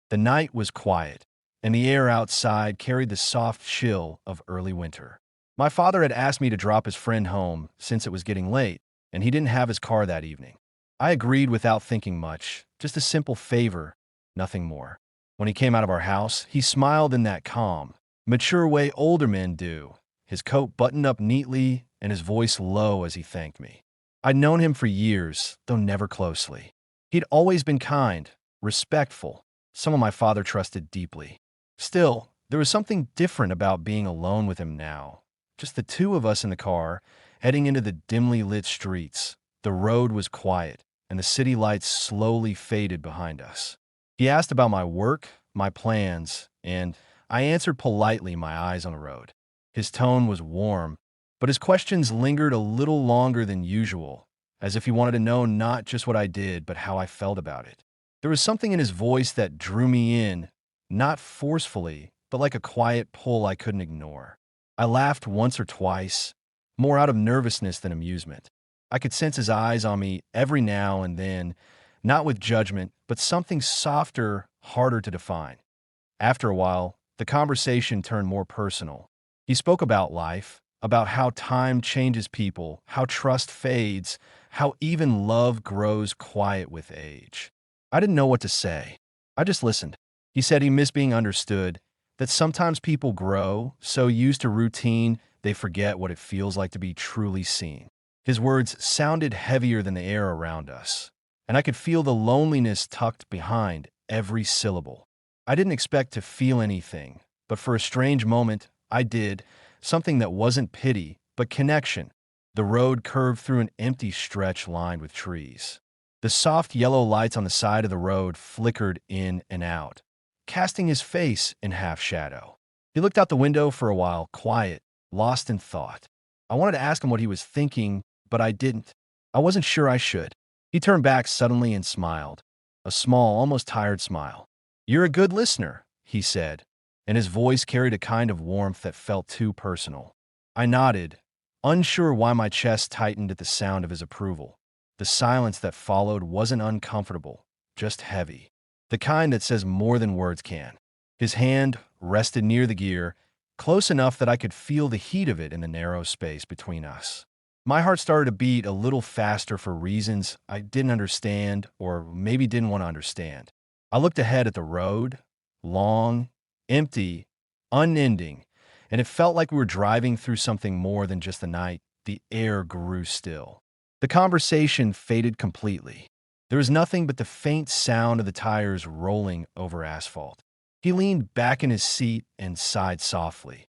The night was quiet, and the air outside carried the soft chill of early winter. My father had asked me to drop his friend home since it was getting late, and he didn't have his car that evening. I agreed without thinking much, just a simple favor, nothing more. When he came out of our house, he smiled in that calm, mature way older men do, his coat buttoned up neatly and his voice low as he thanked me. I'd known him for years, though never closely. He'd always been kind, respectful, someone my father trusted deeply. Still, there was something different about being alone with him now. Just the two of us in the car, heading into the dimly lit streets. The road was quiet, and the city lights slowly faded behind us. He asked about my work, my plans, and I answered politely, my eyes on the road. His tone was warm, but his questions lingered a little longer than usual, as if he wanted to know not just what I did, but how I felt about it. There was something in his voice that drew me in, not forcefully, but like a quiet pull I couldn't ignore. I laughed once or twice, more out of nervousness than amusement. I could sense his eyes on me every now and then, not with judgment, but something softer, harder to define. After a while, the conversation turned more personal. He spoke about life, about how time changes people, how trust fades, how even love grows quiet with age. I didn't know what to say. I just listened. He said he missed being understood, that sometimes people grow so used to routine they forget what it feels like to be truly seen. His words sounded heavier than the air around us, and I could feel the loneliness tucked behind every syllable. I didn't expect to feel anything, but for a strange moment, I did, something that wasn't pity, but connection. The road curved through an empty stretch lined with trees. The soft yellow lights on the side of the road flickered in and out, casting his face in half shadow. He looked out the window for a while, quiet, lost in thought. I wanted to ask him what he was thinking, but I didn't. I wasn't sure I should. He turned back suddenly and smiled, a small, almost tired smile. "You're a good listener," he said, and his voice carried a kind of warmth that felt too personal. I nodded, unsure why my chest tightened at the sound of his approval. The silence that followed wasn't uncomfortable, just heavy. The kind that says more than words can. His hand rested near the gear, close enough that I could feel the heat of it in the narrow space between us. My heart started to beat a little faster for reasons I didn't understand or maybe didn't want to understand. I looked ahead at the road, long, empty, unending, and it felt like we were driving through something more than just the night. The air grew still. The conversation faded completely. There was nothing but the faint sound of the tires rolling over asphalt. He leaned back in his seat and sighed softly,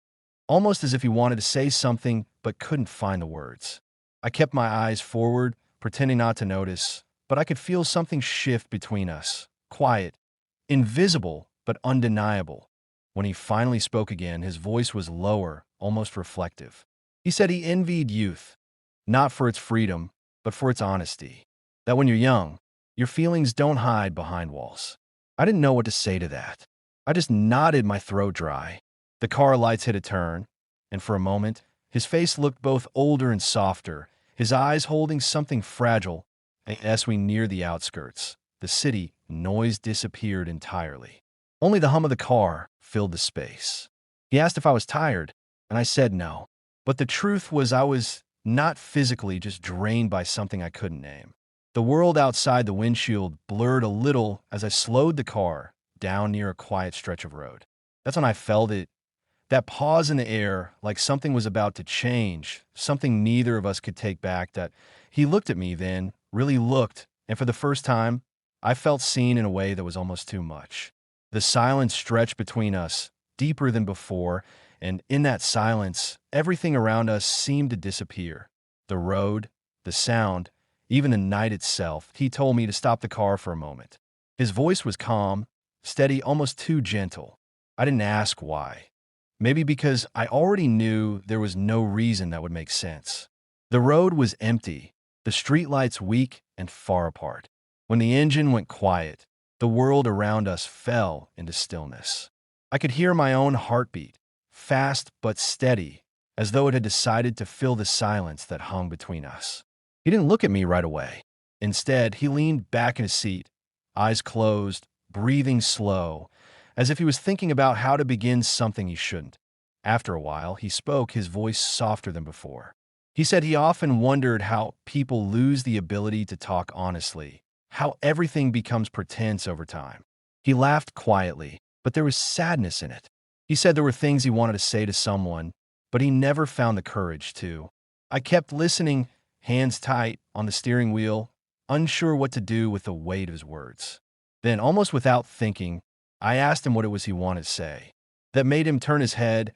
almost as if he wanted to say something but couldn't find the words. I kept my eyes forward, pretending not to notice, but I could feel something shift between us, quiet, invisible, but undeniable. When he finally spoke again, his voice was lower, almost reflective. He said he envied youth, not for its freedom, but for its honesty. That when you're young, your feelings don't hide behind walls. I didn't know what to say to that. I just nodded, my throat dry. The car lights hit a turn, and for a moment, his face looked both older and softer, his eyes holding something fragile. And as we neared the outskirts, the city, noise disappeared entirely. Only the hum of the car filled the space. He asked if I was tired, and I said no. But the truth was I was not physically, just drained by something I couldn't name. The world outside the windshield blurred a little as I slowed the car down near a quiet stretch of road. That's when I felt it, that pause in the air, like something was about to change, something neither of us could take back. That he looked at me then, really looked, and for the first time, I felt seen in a way that was almost too much. The silence stretched between us, deeper than before, and in that silence, everything around us seemed to disappear. The road, the sound, even the night itself. He told me to stop the car for a moment. His voice was calm, steady, almost too gentle. I didn't ask why. Maybe because I already knew there was no reason that would make sense. The road was empty, the streetlights weak and far apart. When the engine went quiet, the world around us fell into stillness. I could hear my own heartbeat, fast but steady, as though it had decided to fill the silence that hung between us. He didn't look at me right away. Instead, he leaned back in his seat, eyes closed, breathing slow, as if he was thinking about how to begin something he shouldn't. After a while, he spoke, his voice softer than before. He said he often wondered how people lose the ability to talk honestly, how everything becomes pretense over time. He laughed quietly, but there was sadness in it. He said there were things he wanted to say to someone, but he never found the courage to. I kept listening, hands tight on the steering wheel, unsure what to do with the weight of his words. Then, almost without thinking, I asked him what it was he wanted to say. That made him turn his head,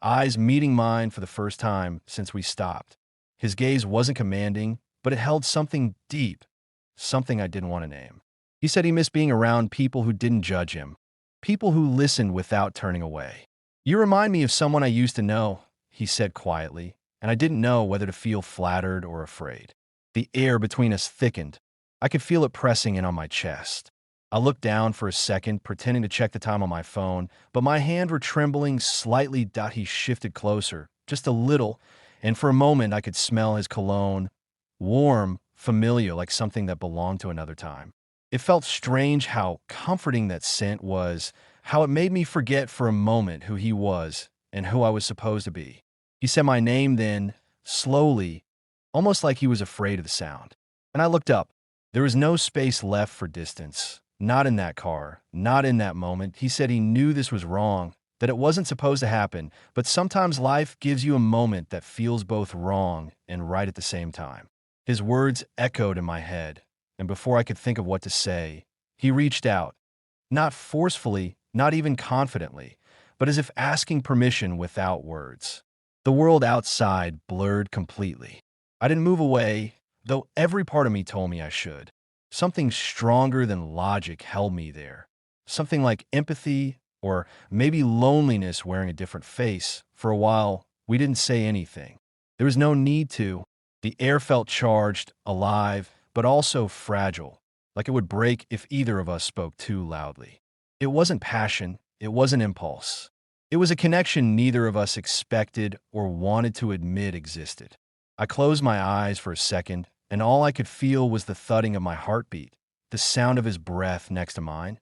eyes meeting mine for the first time since we stopped. His gaze wasn't commanding, but it held something deep, something I didn't want to name. He said he missed being around people who didn't judge him, people who listened without turning away. "You remind me of someone I used to know," he said quietly, and I didn't know whether to feel flattered or afraid. The air between us thickened. I could feel it pressing in on my chest. I looked down for a second, pretending to check the time on my phone, but my hands were trembling slightly. He shifted closer, just a little, and for a moment I could smell his cologne, warm, familiar, like something that belonged to another time. It felt strange how comforting that scent was, how it made me forget for a moment who he was and who I was supposed to be. He said my name then, slowly, almost like he was afraid of the sound. And I looked up. There was no space left for distance. Not in that car, not in that moment. He said he knew this was wrong, that it wasn't supposed to happen, but sometimes life gives you a moment that feels both wrong and right at the same time. His words echoed in my head, and before I could think of what to say, he reached out, not forcefully, not even confidently, but as if asking permission without words. The world outside blurred completely. I didn't move away, though every part of me told me I should. Something stronger than logic held me there. Something like empathy or maybe loneliness wearing a different face. For a while, we didn't say anything. There was no need to. The air felt charged, alive, but also fragile, like it would break if either of us spoke too loudly. It wasn't passion, it wasn't impulse. It was a connection neither of us expected or wanted to admit existed. I closed my eyes for a second, and all I could feel was the thudding of my heartbeat, the sound of his breath next to mine.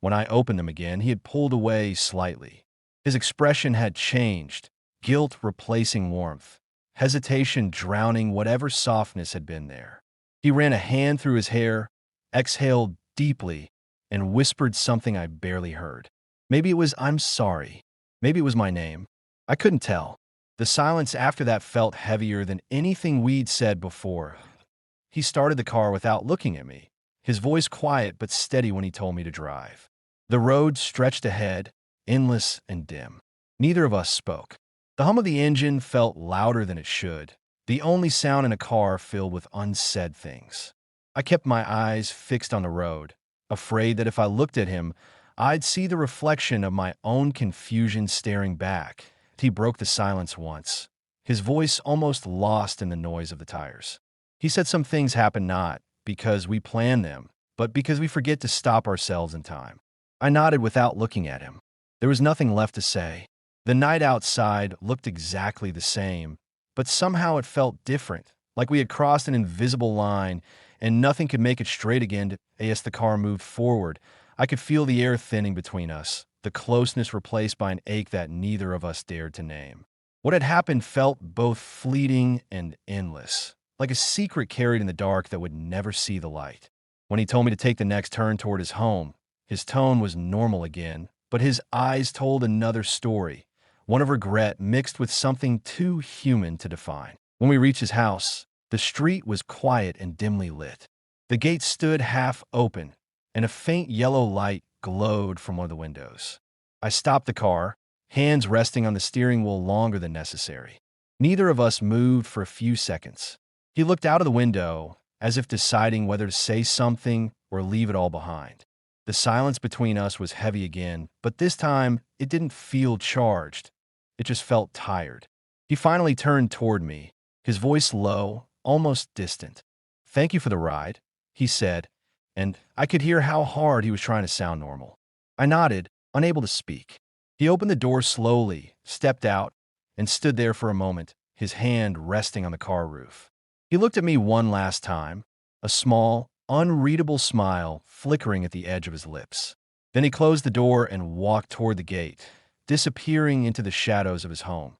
When I opened them again, he had pulled away slightly. His expression had changed, guilt replacing warmth, hesitation drowning whatever softness had been there. He ran a hand through his hair, exhaled deeply, and whispered something I barely heard. Maybe it was "I'm sorry." Maybe it was my name. I couldn't tell. The silence after that felt heavier than anything we'd said before. He started the car without looking at me, his voice quiet but steady when he told me to drive. The road stretched ahead, endless and dim. Neither of us spoke. The hum of the engine felt louder than it should, the only sound in a car filled with unsaid things. I kept my eyes fixed on the road, afraid that if I looked at him, I'd see the reflection of my own confusion staring back. He broke the silence once, his voice almost lost in the noise of the tires. He said some things happen not because we plan them, but because we forget to stop ourselves in time. I nodded without looking at him. There was nothing left to say. The night outside looked exactly the same, but somehow it felt different, like we had crossed an invisible line and nothing could make it straight again as the car moved forward. I could feel the air thinning between us, the closeness replaced by an ache that neither of us dared to name. What had happened felt both fleeting and endless, like a secret carried in the dark that would never see the light. When he told me to take the next turn toward his home, his tone was normal again, but his eyes told another story, one of regret mixed with something too human to define. When we reached his house, the street was quiet and dimly lit. The gate stood half open, and a faint yellow light glowed from one of the windows. I stopped the car, hands resting on the steering wheel longer than necessary. Neither of us moved for a few seconds. He looked out of the window, as if deciding whether to say something or leave it all behind. The silence between us was heavy again, but this time it didn't feel charged. It just felt tired. He finally turned toward me, his voice low, almost distant. "Thank you for the ride," he said, and I could hear how hard he was trying to sound normal. I nodded, unable to speak. He opened the door slowly, stepped out, and stood there for a moment, his hand resting on the car roof. He looked at me one last time, a small, unreadable smile flickering at the edge of his lips. Then he closed the door and walked toward the gate, disappearing into the shadows of his home.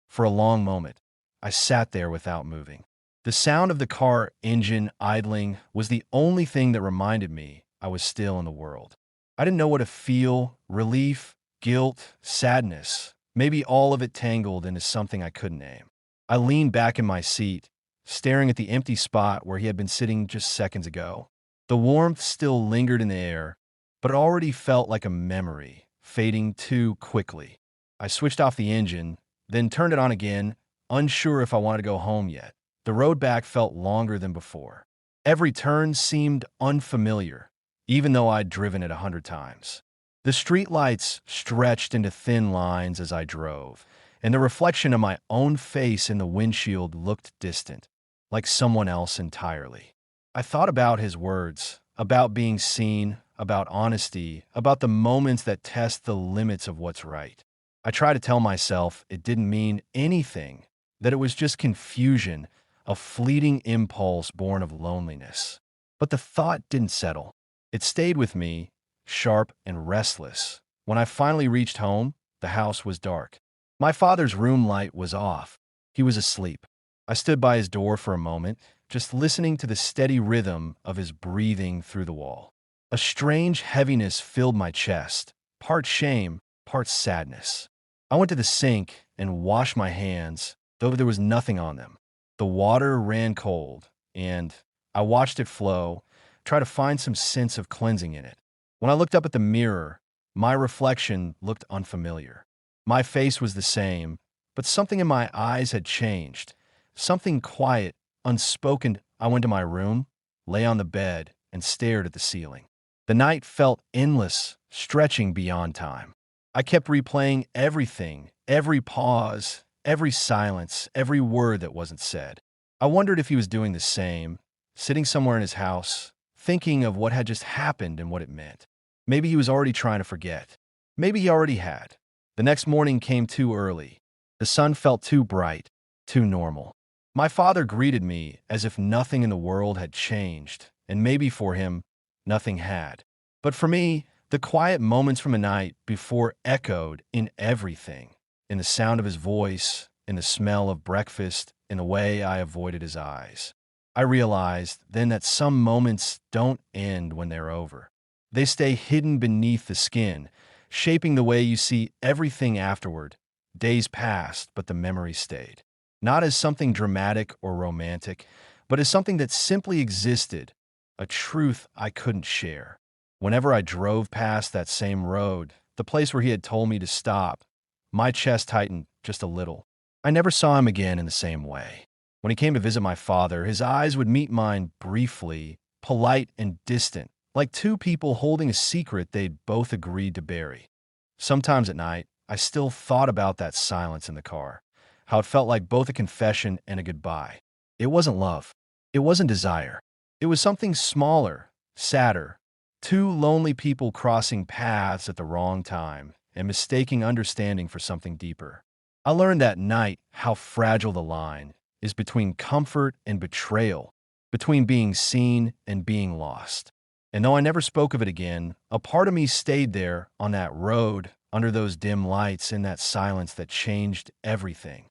For a long moment, I sat there without moving. The sound of the car engine idling was the only thing that reminded me I was still in the world. I didn't know what to feel: relief, guilt, sadness, maybe all of it tangled into something I couldn't name. I leaned back in my seat, staring at the empty spot where he had been sitting just seconds ago. The warmth still lingered in the air, but it already felt like a memory, fading too quickly. I switched off the engine, then turned it on again, unsure if I wanted to go home yet. The road back felt longer than before. Every turn seemed unfamiliar, even though I'd driven it 100 times. The streetlights stretched into thin lines as I drove, and the reflection of my own face in the windshield looked distant, like someone else entirely. I thought about his words, about being seen, about honesty, about the moments that test the limits of what's right. I tried to tell myself it didn't mean anything, that it was just confusion, a fleeting impulse born of loneliness. But the thought didn't settle. It stayed with me, sharp and restless. When I finally reached home, the house was dark. My father's room light was off. He was asleep. I stood by his door for a moment, just listening to the steady rhythm of his breathing through the wall. A strange heaviness filled my chest, part shame, part sadness. I went to the sink and washed my hands, though there was nothing on them. The water ran cold, and I watched it flow, try to find some sense of cleansing in it. When I looked up at the mirror, my reflection looked unfamiliar. My face was the same, but something in my eyes had changed. Something quiet, unspoken. I went to my room, lay on the bed, and stared at the ceiling. The night felt endless, stretching beyond time. I kept replaying everything, every pause, every silence, every word that wasn't said. I wondered if he was doing the same, sitting somewhere in his house, thinking of what had just happened and what it meant. Maybe he was already trying to forget. Maybe he already had. The next morning came too early. The sun felt too bright, too normal. My father greeted me as if nothing in the world had changed, and maybe for him, nothing had. But for me, the quiet moments from the night before echoed in everything, in the sound of his voice, in the smell of breakfast, in the way I avoided his eyes. I realized then that some moments don't end when they're over. They stay hidden beneath the skin, shaping the way you see everything afterward. Days passed, but the memory stayed. Not as something dramatic or romantic, but as something that simply existed, a truth I couldn't share. Whenever I drove past that same road, the place where he had told me to stop, my chest tightened just a little. I never saw him again in the same way. When he came to visit my father, his eyes would meet mine briefly, polite and distant, like two people holding a secret they'd both agreed to bury. Sometimes at night, I still thought about that silence in the car, how it felt like both a confession and a goodbye. It wasn't love. It wasn't desire. It was something smaller, sadder. Two lonely people crossing paths at the wrong time and mistaking understanding for something deeper. I learned that night how fragile the line is between comfort and betrayal, between being seen and being lost. And though I never spoke of it again, a part of me stayed there on that road, under those dim lights, in that silence that changed everything.